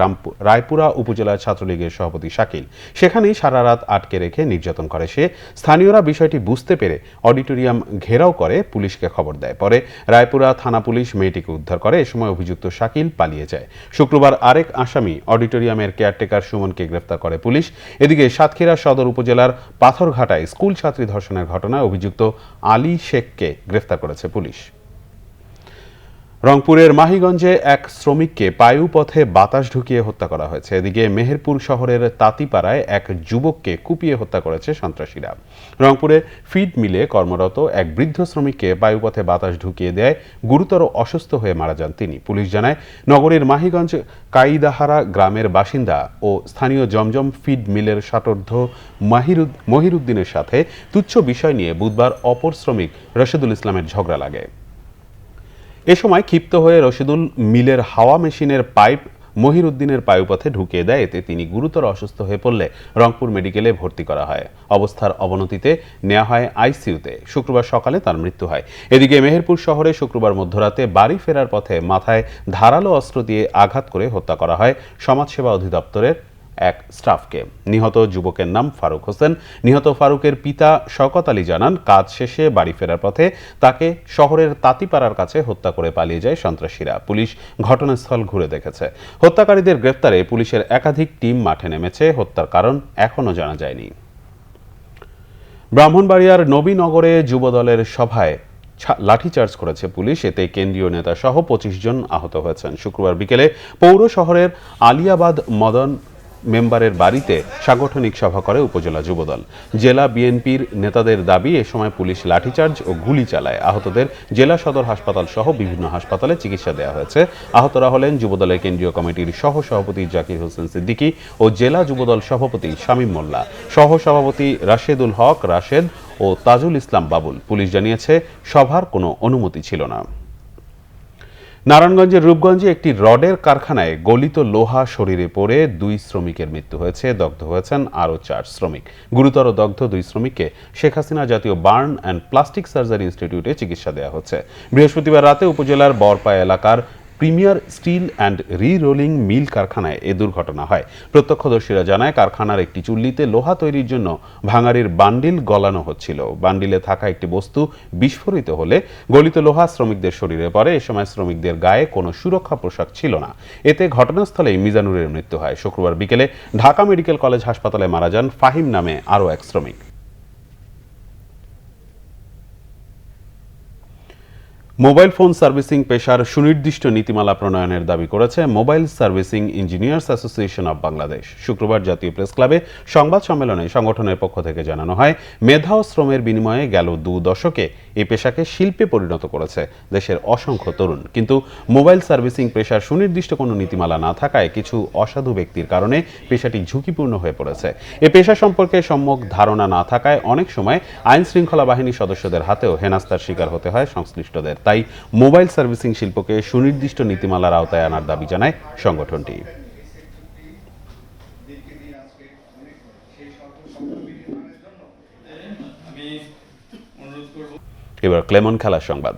রায়পুরা উপজেলা ছাত্রলীগের সভাপতি শাকিল। সেখানেই সারা রাত আটকে রেখে নির্যাতন করে সে। স্থানীয়রা বিষয়টি বুঝতে পেরে অডিটোরিয়াম ঘেরাও করে পুলিশকে খবর দেয়। পরে রায়পুরা থানা পুলিশ মেয়েটিকে উদ্ধার করে। এ সময় অভিযুক্ত শাকিল পালিয়ে যায়। শুক্রবার আরেক আসামি অডিটোরিয়ামের কেয়ারটেকার সুমনকে গ্রেফতার করে পুলিশ। এদিকে সাতক্ষীরা সদর উপজেলার পাথরঘাটায় স্কুল ছাত্রী ধর্ষণের ঘটনায় অভিযুক্ত আলী শেখকে গ্রেফতার করেছে পুলিশ। রংপুরের মাহিগঞ্জে এক শ্রমিককে পায়ুপথে বাতাস ঢুকিয়ে হত্যা করা হয়েছে। এদিকে মেহেরপুর শহরের তাঁতিপাড়ায় এক যুবককে কুপিয়ে হত্যা করেছে সন্ত্রাসীরা। রংপুরে ফিড মিলে কর্মরত এক বৃদ্ধ শ্রমিককে বায়ুপথে বাতাস ঢুকিয়ে দেয় গুরুতর অসুস্থ হয়ে মারা যান তিনি। পুলিশ জানায়, নগরীর মাহিগঞ্জ কাইদাহারা গ্রামের বাসিন্দা ও স্থানীয় জমজম ফিড মিলের ষাটোর্ধ্ব মহিরুদ্দিনের সাথে তুচ্ছ বিষয় নিয়ে বুধবার অপর শ্রমিক রশিদুল ইসলামের ঝগড়া লাগে। এ সময় ক্ষিপ্ত হয়ে রশিদুল মিলের হাওয়া মেশিনের পাইপ মহিরুদ্দিনের পায়ুপথে ঢুকিয়ে দেয়। এতে তিনি গুরুতর অসুস্থ হয়ে পড়লে রংপুর মেডিকেলে ভর্তি করা হয়। অবস্থার অবনতিতে নেওয়া হয় আইসিইউতে। শুক্রবার সকালে তার মৃত্যু হয়। এদিকে মেহেরপুর শহরে শুক্রবার মধ্যরাতে বাড়ি ফেরার পথে মাথায় ধারালো অস্ত্র দিয়ে আঘাত করে হত্যা করা হয় সমাজসেবা অধিদপ্তরের এক স্টাফকে। নিহত যুবকের নাম ফারুক হোসেন। নিহত ফারুকের পিতা শওকত আলী জানান, কাজ শেষে বাড়ি ফেরার পথে তাকে শহরের তাঁতিপাড়ার কাছে হত্যা করে পালিয়ে যায় সন্ত্রাসীরা। পুলিশ ঘটনাস্থল ঘুরে দেখেছে। হত্যাকারীদের গ্রেফতারে পুলিশের একাধিক টিম মাঠে নেমেছে। হত্যার কারণ এখনো জানা যায়নি। ব্রাহ্মণবাড়িয়ার নবীনগরে যুবদলের সভায় লাঠিচার্জ করেছে পুলিশ। এতে কেন্দ্রীয় নেতা সহ 25 জন আহত হয়েছেন। শুক্রবার বিকেলে পৌর শহরের আলিয়াবাদ মদন মেম্বারের বাড়িতে সাংগঠনিক সভা করে উপজেলা যুবদল। জেলা বিএনপির নেতাদের দাবি, এ সময় পুলিশ লাঠিচার্জ ও গুলি চালায়। আহতদের জেলা সদর হাসপাতাল সহ বিভিন্ন হাসপাতালে চিকিৎসা দেওয়া হয়েছে। আহতরা হলেন যুবদলের কেন্দ্রীয় কমিটির সহ সভাপতি জাকির হোসেন সিদ্দিকী ও জেলা যুবদল সভাপতি শামীম মোল্লা, সহ সভাপতি রাশেদুল হক রাশেদ ও তাজুল ইসলাম বাবুল। পুলিশ জানিয়েছে, সভার কোনো অনুমতি ছিল না। নারায়ণগঞ্জের রূপগঞ্জে একটি রডের কারখানায় গলিত লোহা শরীরে পড়ে 2 শ্রমিকের মৃত্যু হয়েছে। দগ্ধ হয়েছেন আরও 4 শ্রমিক। গুরুতর দগ্ধ 2 শ্রমিককে শেখ হাসিনা জাতীয় বার্ন অ্যান্ড প্লাস্টিক সার্জারি ইনস্টিটিউটে চিকিৎসা দেওয়া হচ্ছে। বৃহস্পতিবার রাতে উপজেলার বরপায়া এলাকার প্রিমিয়ার স্টিল অ্যান্ড রি-রোলিং মিল কারখানায় এ দুর্ঘটনা হয়। প্রত্যক্ষদর্শীরা জানায়, কারখানার একটি চুল্লিতে লোহা তৈরির জন্য ভাঙাড়ির বান্ডিল গলানো হচ্ছিল। বান্ডিলে থাকা একটি বস্তু বিস্ফোরিত হলে গলিত লোহা শ্রমিকদের শরীরে পড়ে। এ সময় শ্রমিকদের গায়ে কোনো সুরক্ষা পোশাক ছিল না। এতে ঘটনাস্থলেই মিজানুরের মৃত্যু হয়। শুক্রবার বিকেলে ঢাকা মেডিকেল কলেজ হাসপাতালে মারা যান ফাহিম নামে আরও এক শ্রমিক। মোবাইল ফোন সার্ভিসিং পেশার সুনির্দিষ্ট নীতিমালা প্রণয়নের দাবি করেছে mobile servicing engineers association of Bangladesh. শুক্রবার জাতীয় প্রেস ক্লাবে সংবাদ সম্মেলনে সংগঠনের পক্ষ থেকে জানানো হয়, মেধা ও শ্রমের বিনিময়ে গেল 2 দশকে এই পেশাকে শিল্পে পরিণত করেছে দেশের অসংখ্য তরুণ। কিন্তু মোবাইল সার্ভিসিং পেশার সুনির্দিষ্ট কোনো নীতিমালা না থাকায় কিছু অসাধু ব্যক্তির কারণে পেশাটি ঝুঁকিপূর্ণ হয়ে পড়েছে। এ পেশা সম্পর্কে সম্যক ধারণা না থাকায় অনেক সময় আইন শৃঙ্খলা বাহিনীর সদস্যদের হাতেও হেনাস্তার শিকার হতে হয় সংশ্লিষ্টদের। তাই মোবাইল সার্ভিসিং শিল্পকে সুনির্দিষ্ট নীতিমালার আওতায় আনার দাবি জানায় সংগঠনটি। এবার ক্লেমন খেলার সংবাদ।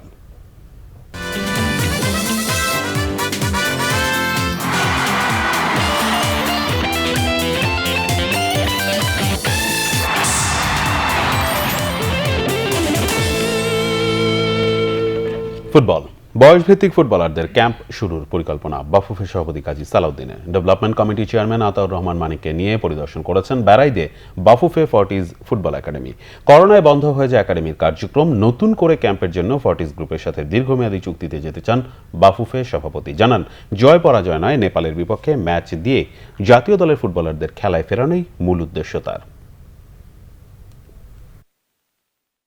ফুটবল। বয়সভিত্তিক ফুটবলারদের ক্যাম্প শুরুর পরিকল্পনা বাফুফে সভাপতি কাজী সালাউদ্দিনের। Development committee chairman Ataur Rahman মানিককে নিয়ে পরিদর্শন করেছেন বেড়াইদে বাফুফে ফর্টিজ ফুটবল একাডেমি। করোনায় বন্ধ হয়ে যায় একাডেমির কার্যক্রম। নতুন করে ক্যাম্পের জন্য ফর্টিজ গ্রুপের সাথে দীর্ঘমেয়াদী চুক্তিতে যেতে চান বাফুফে সভাপতি। জানান, জয় পরাজয় নয়, নেপালের বিপক্ষে ম্যাচ দিয়ে জাতীয় দলের ফুটবলারদের খেলায় ফেরানোই মূল উদ্দেশ্য তার।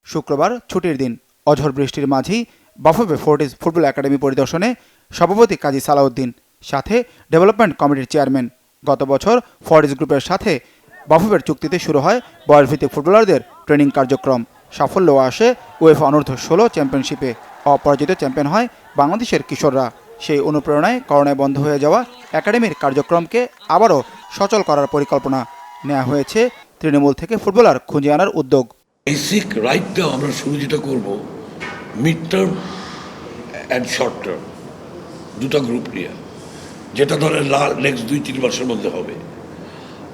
শুক্রবার ছুটির দিন, অঝড় বৃষ্টির মাঝেই বাফুফে ফোর্টিজ ফুটবল একাডেমি পরিদর্শনে সভাপতি কাজী সালাউদ্দিন, সাথে ডেভেলপমেন্ট কমিটির চেয়ারম্যান। গত বছর ফোর্টিজ গ্রুপের সাথে বাফুফের চুক্তিতে শুরু হয় বয়সভিত্তিক ফুটবলারদের ট্রেনিং কার্যক্রম। সাফল্য আসে উয়েফা অনূর্ধ্ব 16 চ্যাম্পিয়নশিপে। অপরাজিত চ্যাম্পিয়ন হয় বাংলাদেশের কিশোররা। সেই অনুপ্রেরণায় করোনায় বন্ধ হয়ে যাওয়া একাডেমির কার্যক্রমকে আবারও সচল করার পরিকল্পনা নেওয়া হয়েছে। তৃণমূল থেকে ফুটবলার খুঁজে আনার উদ্যোগ। বেসিক রাইটটা আমরা শুরু যেটা করবো mid term and short term দুটা গ্রুপ নিয়ে, যেটা ধরেন নেক্সট 2-3 মাসের মধ্যে হবে।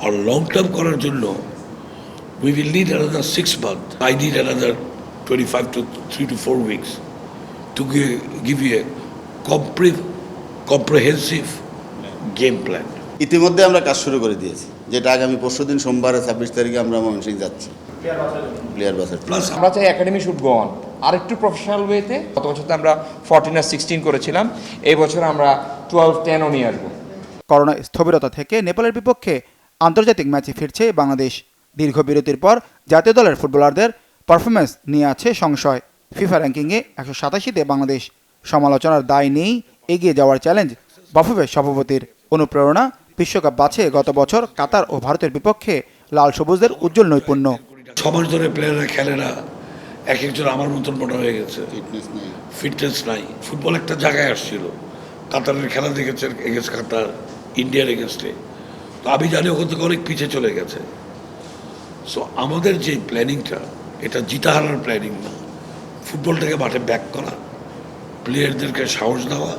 আর লং টার্ম করার জন্য we will need another 6 months. I need another 25 to 3 to 4 weeks to give you a comprehensive game plan. ইতিমধ্যে আমরা কাজ শুরু করে দিয়েছি, যেটা আগামী পরশুদিন সোমবার 26 তারিখে আমরা ময়মনসিংহ যাচ্ছি। প্লেয়ার বাছাই প্লাস আমরা চাই একাডেমি শুড গো অন আরেকটু প্রফেশনাল ওয়েতে। গত বছর তো আমরা 14 আর 16 করেছিলাম, এই বছর আমরা 12-10 নিয়ে আসবো। করোনা স্থবিরতা থেকে নেপালের বিপক্ষে আন্তর্জাতিক ম্যাচে ফিরছে বাংলাদেশ। দীর্ঘ বিরতির পর জাতীয় দলের ফুটবলারদের পারফরমেন্স নিয়ে আছে সংশয়। ফিফা র্যাঙ্কিংয়ে 187তে বাংলাদেশ। সমালোচনার দায় নেই, এগিয়ে যাওয়ার চ্যালেঞ্জ বাফুফে সভাপতির। অনুপ্রেরণা বিশ্বকাপ বাছে গত বছর কাতার ও ভারতের বিপক্ষে লাল সবুজদের উজ্জ্বল নৈপুণ্য। 6 মাস ধরে প্লেয়াররা খেলে না, এক একজন আমার মতন মোটা হয়ে গেছে, ফিটনেস নাই। ফুটবল একটা জায়গায় আসছিল, কাতারের খেলা দেখেছে এগেন্স্ট কাতার, ইন্ডিয়ার এগেন্স্টে। তো আমি জানি ওখান থেকে অনেক পিছিয়ে চলে গেছে। সো আমাদের যে প্ল্যানিংটা, এটা জিতা হারার প্ল্যানিং না, ফুটবলটাকে মাঠে ব্যাক করা, প্লেয়ারদেরকে সাহস দেওয়া।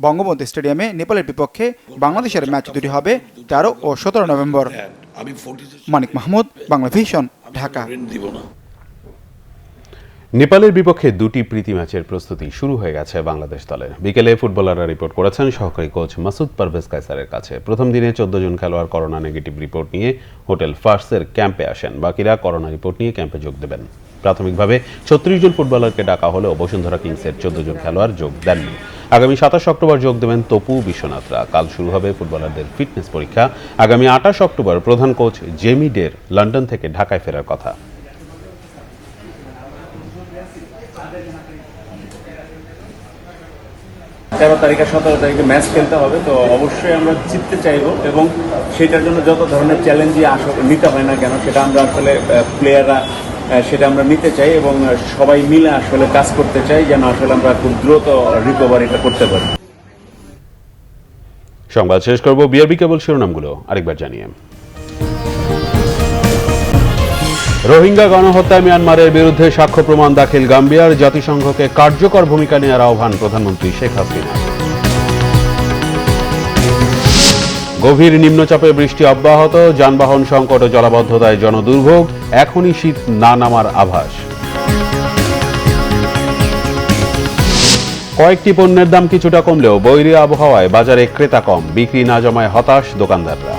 বঙ্গবন্ধু স্টেডিয়ামে নেপালের বিপক্ষে বাংলাদেশের ম্যাচ দুটি হবে 13 ও 17 নভেম্বর। মানিক মাহমুদ, বাংলা ভিশন, ঢাকা। নেপালের বিপক্ষে দুটি প্রীতি ম্যাচের প্রস্তুতি শুরু হয়ে গেছে বাংলাদেশ দলের। বিকেলে ফুটবলাররা রিপোর্ট করেছেন সহকারী কোচ মাসুদ পারভেজ কায়সারের কাছে। প্রথম দিনে 14 জন খেলোয়াড় করোনা নেগেটিভ রিপোর্ট নিয়ে হোটেল ফার্সের ক্যাম্পে আসেন, বাকিরা করোনা রিপোর্ট নিয়ে ক্যাম্পে যোগ দেবেন। প্রাথমিকভাবে 36 জন ফুটবলারকে ডাকা হলেও বসুন্ধরা কিংসের 14 জন খেলোয়াড় যোগ দেননি। আগামী 27 অক্টোবর যোগ দেবেন তপু বিশ্বনাথরা। কাল শুরু হবে ফুটবলারদের ফিটনেস পরীক্ষা। আগামী 28 অক্টোবর প্রধান কোচ জেমি ডের লন্ডন থেকে ঢাকায় ফেরার কথা। 13 তারিখ আর 17 তারিখে ম্যাচ খেলতে হবে, তো অবশ্যই আমরা জিততে চাইব এবং সেটার জন্য যত ধরনের চ্যালেঞ্জই নিতে হয় না কেন, সেটা আমরা আসলে প্লেয়াররা সেটা আমরা নিতে চাই এবং সবাই মিলে আসলে কাজ করতে চাই, যেন আসলে আমরা খুব দ্রুত রিকভারিটা করতে পারি। সংবাদ শেষ করব বিআরবি কেবল শিরোনামগুলো আরেকবার জানিয়ে। রোহিঙ্গা গণহত্যায় মিয়ানমারের বিরুদ্ধে সাক্ষ্য প্রমাণ দাখিল গাম্বিয়ার। জাতিসংঘকে কার্যকর ভূমিকা নেওয়ার আহ্বান প্রধানমন্ত্রী শেখ হাসিনা। গভীর নিম্নচাপে বৃষ্টি অব্যাহত, যানবাহন সংকট ও জলাবদ্ধতায় জনদুর্ভোগ। এখনই শীত না নামার আভাস। কয়েকটি পণ্যের দাম কিছুটা কমলেও বৈরী আবহাওয়ায় বাজারে ক্রেতা কম, বিক্রি না জমায় হতাশ দোকানদাররা।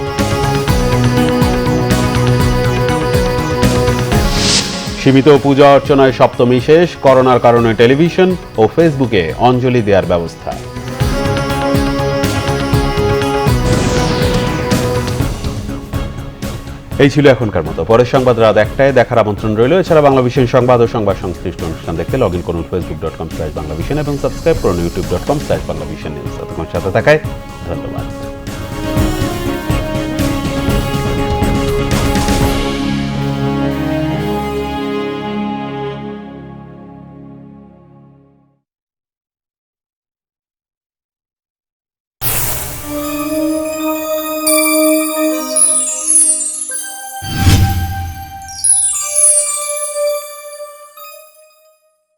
সীমিত পূজা অর্চনায় সপ্তমী শেষ, করোনার কারণে টেলিভিশন ও ফেসবুকে অঞ্জলি দেওয়ার ব্যবস্থা। এই ছিল এখনকার মতো। পরের সংবাদ রাত 1টায় দেখার আমন্ত্রণ রইল। এছাড়া বাংলা ভিশন সংবাদ ও সংবাদ সংশ্লিষ্ট অনুষ্ঠান দেখতে লগ ইন করুন facebook.com/বাংলাভিশন এবং সাবস্ক্রাইব করুন youtube.com/বাংলাভিশন নিউজ। ততক্ষণ সাথে থাকায় ধন্যবাদ।